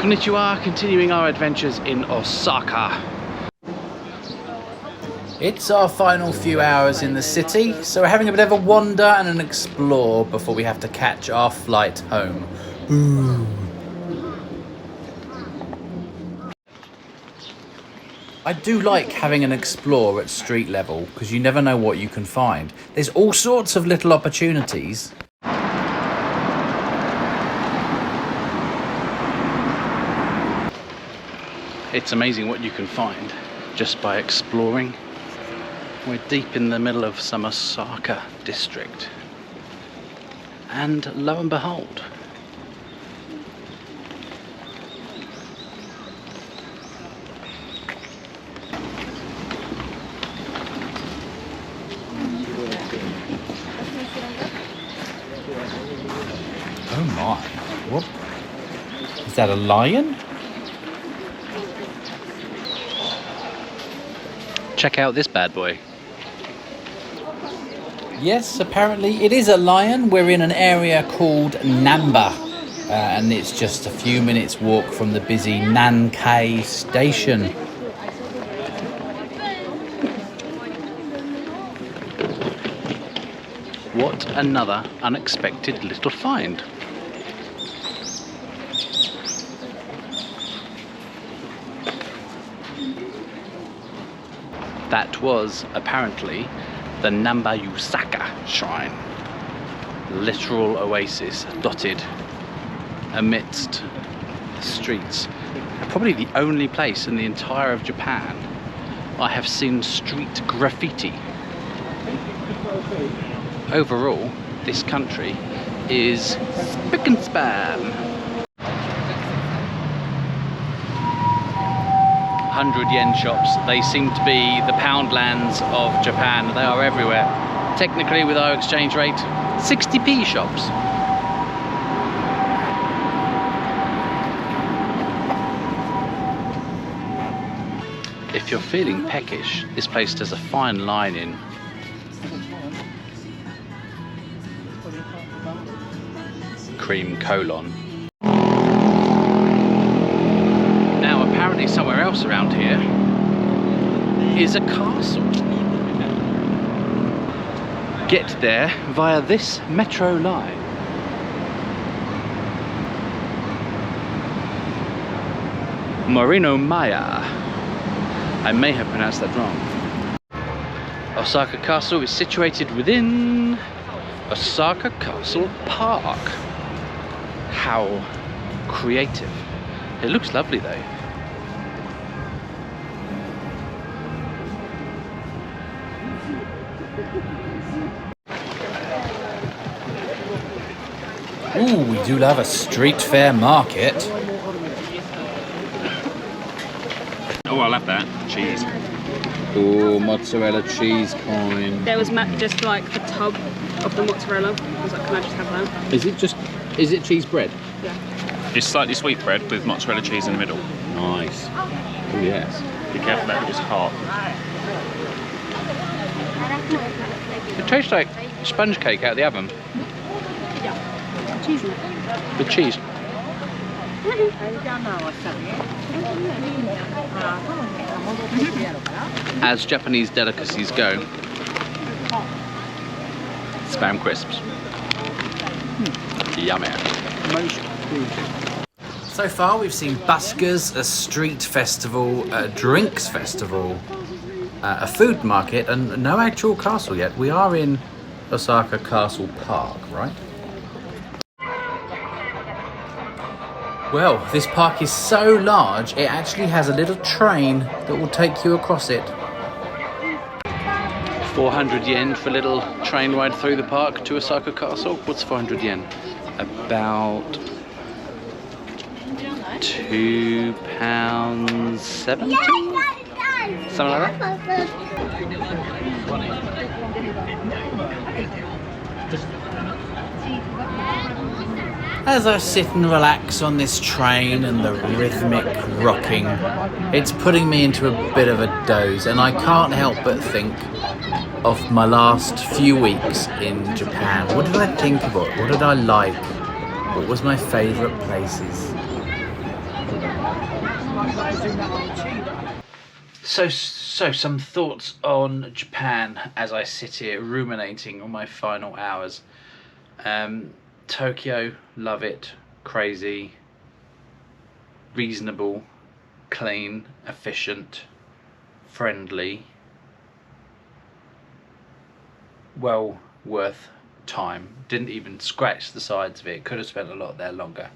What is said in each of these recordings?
Konnichiwa, continuing our adventures in Osaka. It's our final few hours in the city, so we're having a bit of a wander and an explore before we have to catch our flight home. Ooh. I do like having an explore at street level because you never know what you can find. There's all sorts of little opportunities. It's amazing what you can find just by exploring. We're deep in the middle of some Osaka district. And lo and behold, oh my, what? Is that a lion? check out this bad boy. Yes, apparently it is a lion. We're in an area called Namba, and it's just a few minutes walk from the busy Nankei station. What another unexpected little find. That was apparently the Namba Yasaka shrine. Literal oasis dotted amidst the streets. Probably the only place in the entire of Japan I have seen street graffiti. Overall, this country is spick and span. 100 yen shops. They seem to be the pound lands of Japan. They are everywhere. Technically, with our exchange rate, 60p shops. If you're feeling peckish, this place does a fine line in. Cream colon. Now, apparently somewhere else around here is a castle. Get there via this metro line. Marino Maya. I may have pronounced that wrong. Osaka Castle is situated within Osaka Castle Park. How creative. It looks lovely though. Ooh, we do love a street fair market. Oh, I love that. Cheese. Ooh, mozzarella cheese coin. There was just like the tub of the mozzarella. I was like, can I just have that? Is it cheese bread? Yeah. It's slightly sweet bread with mozzarella cheese in the middle. Nice. Oh yes. Be careful that it is hot. It tastes like sponge cake out of the oven. Cheese in it. With cheese. As Japanese delicacies go, Spam crisps. Yummy. So far we've seen buskers, a street festival, a drinks festival, a food market, and no actual castle yet. We are in Osaka Castle Park, right? Well, this park is so large, it actually has a little train that will take you across it. 400 yen for a little train ride through the park to Osaka Castle. What's 400 yen? About £2.70? Something like that? As I sit and relax on this train and the rhythmic rocking, it's putting me into a bit of a doze, and I can't help but think of my last few weeks in Japan. What did I think about? What did I like? What was my favourite places? So some thoughts on Japan as I sit here ruminating on my final hours. Tokyo, love it, crazy, reasonable, clean, efficient, friendly, well worth time. Didn't even scratch the sides of it, could have spent a lot there longer.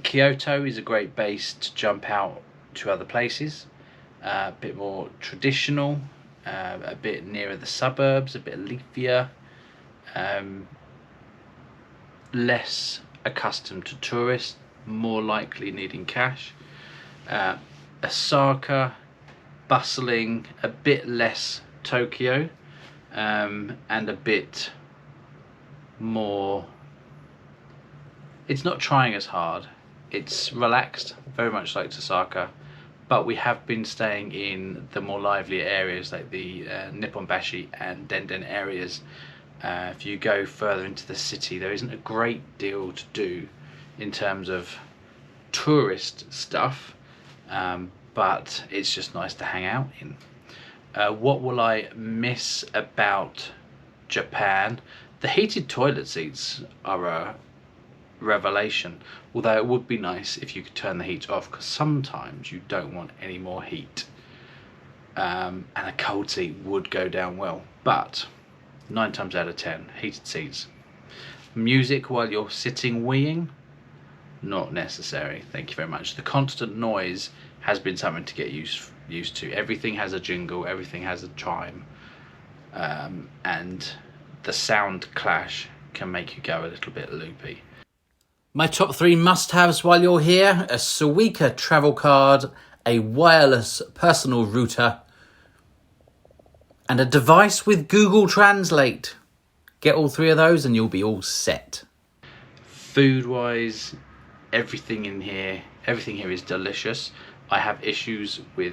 Kyoto is a great base to jump out to other places. A bit more traditional, a bit nearer the suburbs, a bit leafier, less accustomed to tourists, more likely needing cash. Osaka, bustling, a bit less Tokyo, and a bit more, it's not trying as hard, it's relaxed, very much like Osaka. But we have been staying in the more lively areas like the Nipponbashi and Denden areas. If you go further into the city, there isn't a great deal to do in terms of tourist stuff, but it's just nice to hang out in. What will I miss about Japan? The heated toilet seats are a revelation, although it would be nice if you could turn the heat off, because sometimes you don't want any more heat, and a cold seat would go down well, but 9 times out of 10 heated seats. Music while you're sitting weeing, not necessary, thank you very much. The constant noise has been something to get used to. Everything has a jingle, everything has a chime, and the sound clash can make you go a little bit loopy. My top 3 must-haves while you're here: a Suica travel card, a wireless personal router, and a device with Google Translate. Get all 3 of those and you'll be all set. Food-wise, everything here is delicious. I have issues with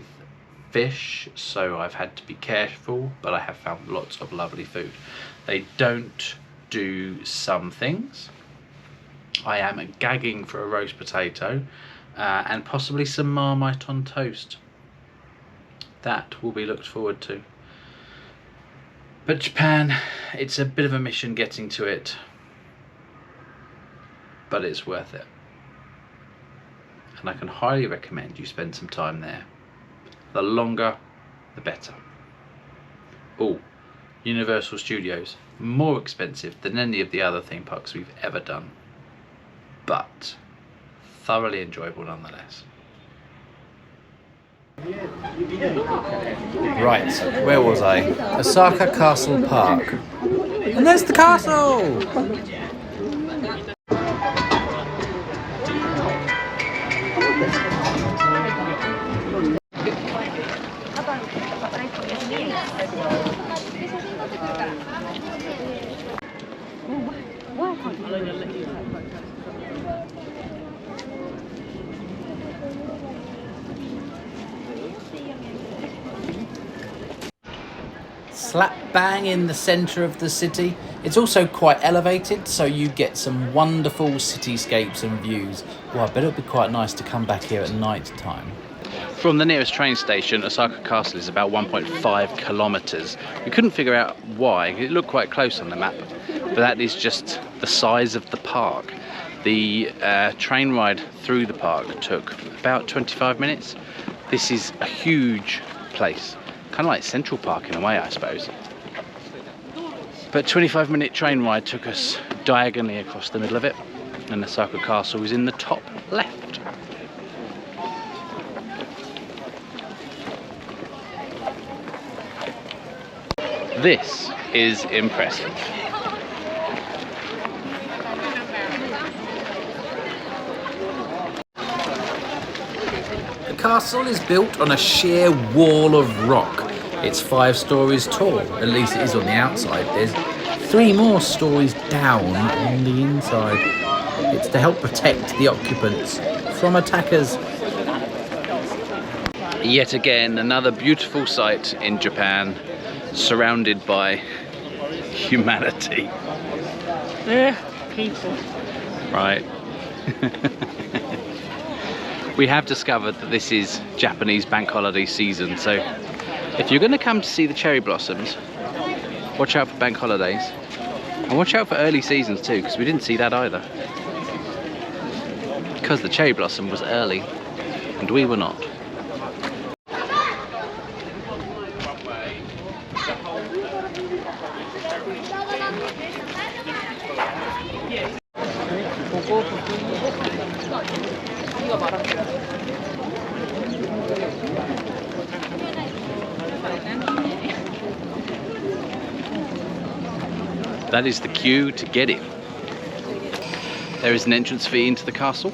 fish, so I've had to be careful, but I have found lots of lovely food. They don't do some things. I am gagging for a roast potato and possibly some Marmite on toast. That will be looked forward to. But Japan, it's a bit of a mission getting to it, but it's worth it. And I can highly recommend you spend some time there. The longer, the better. Oh, Universal Studios, more expensive than any of the other theme parks we've ever done, but thoroughly enjoyable nonetheless. Right, where was I? Osaka Castle Park. And there's the castle! Slap bang in the centre of the city. It's also quite elevated, so you get some wonderful cityscapes and views. Well, I bet it'll be quite nice to come back here at night time. From the nearest train station, Osaka Castle is about 1.5 kilometres. We couldn't figure out why. It looked quite close on the map, but that is just the size of the park. The train ride through the park took about 25 minutes. This is a huge place. Kind of like Central Park in a way, I suppose. But 25-minute train ride took us diagonally across the middle of it, and Osaka Castle was in the top left. This is impressive. The castle is built on a sheer wall of rock. It's 5 stories tall, at least it is on the outside. There's 3 more stories down on the inside. It's to help protect the occupants from attackers. Yet again, another beautiful sight in Japan, surrounded by humanity. Yeah, people. Right. We have discovered that this is Japanese bank holiday season, so if you're going to come to see the cherry blossoms, watch out for bank holidays. And watch out for early seasons too, because we didn't see that either. Because the cherry blossom was early, and we were not. That is the queue to get in. There is an entrance fee into the castle.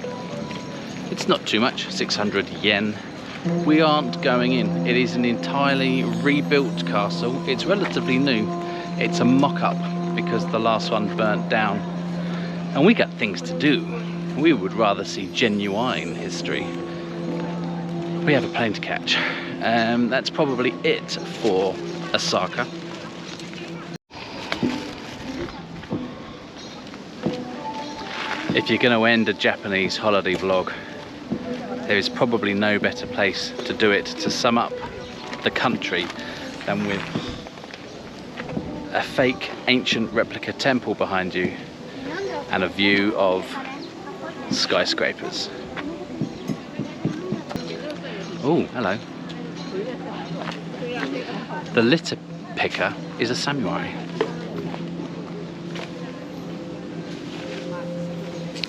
It's not too much, 600 yen. We aren't going in. It is an entirely rebuilt castle. It's relatively new. It's a mock-up because the last one burnt down. And we got things to do. We would rather see genuine history. We have a plane to catch. That's probably it for Osaka. If you're going to end a Japanese holiday vlog, there is probably no better place to do it, to sum up the country, than with a fake ancient replica temple behind you and a view of skyscrapers. Oh, hello. The litter picker is a samurai.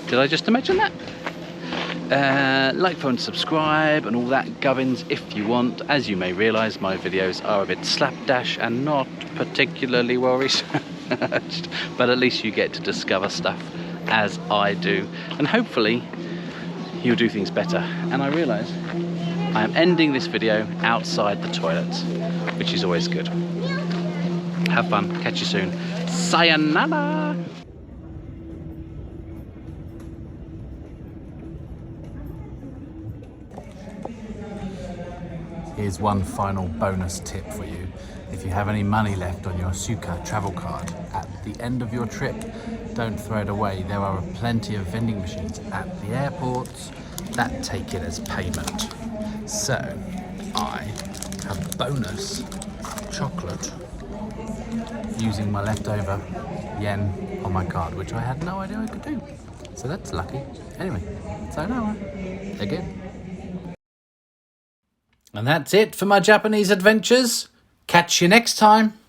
Did I just imagine that? Like, phone, subscribe and all that gubbins if you want. As you may realise, my videos are a bit slapdash and not particularly well researched, but at least you get to discover stuff as I do, and hopefully you'll do things better. And I realise I am ending this video outside the toilets, which is always good. Have fun, catch you soon. Sayonara! Here's one final bonus tip for you. If you have any money left on your Suica travel card at the end of your trip, don't throw it away. There are plenty of vending machines at the airports that take it as payment. So I have bonus chocolate using my leftover yen on my card, which I had no idea I could do. So that's lucky. Anyway, sayonara again. And that's it for my Japanese adventures. Catch you next time.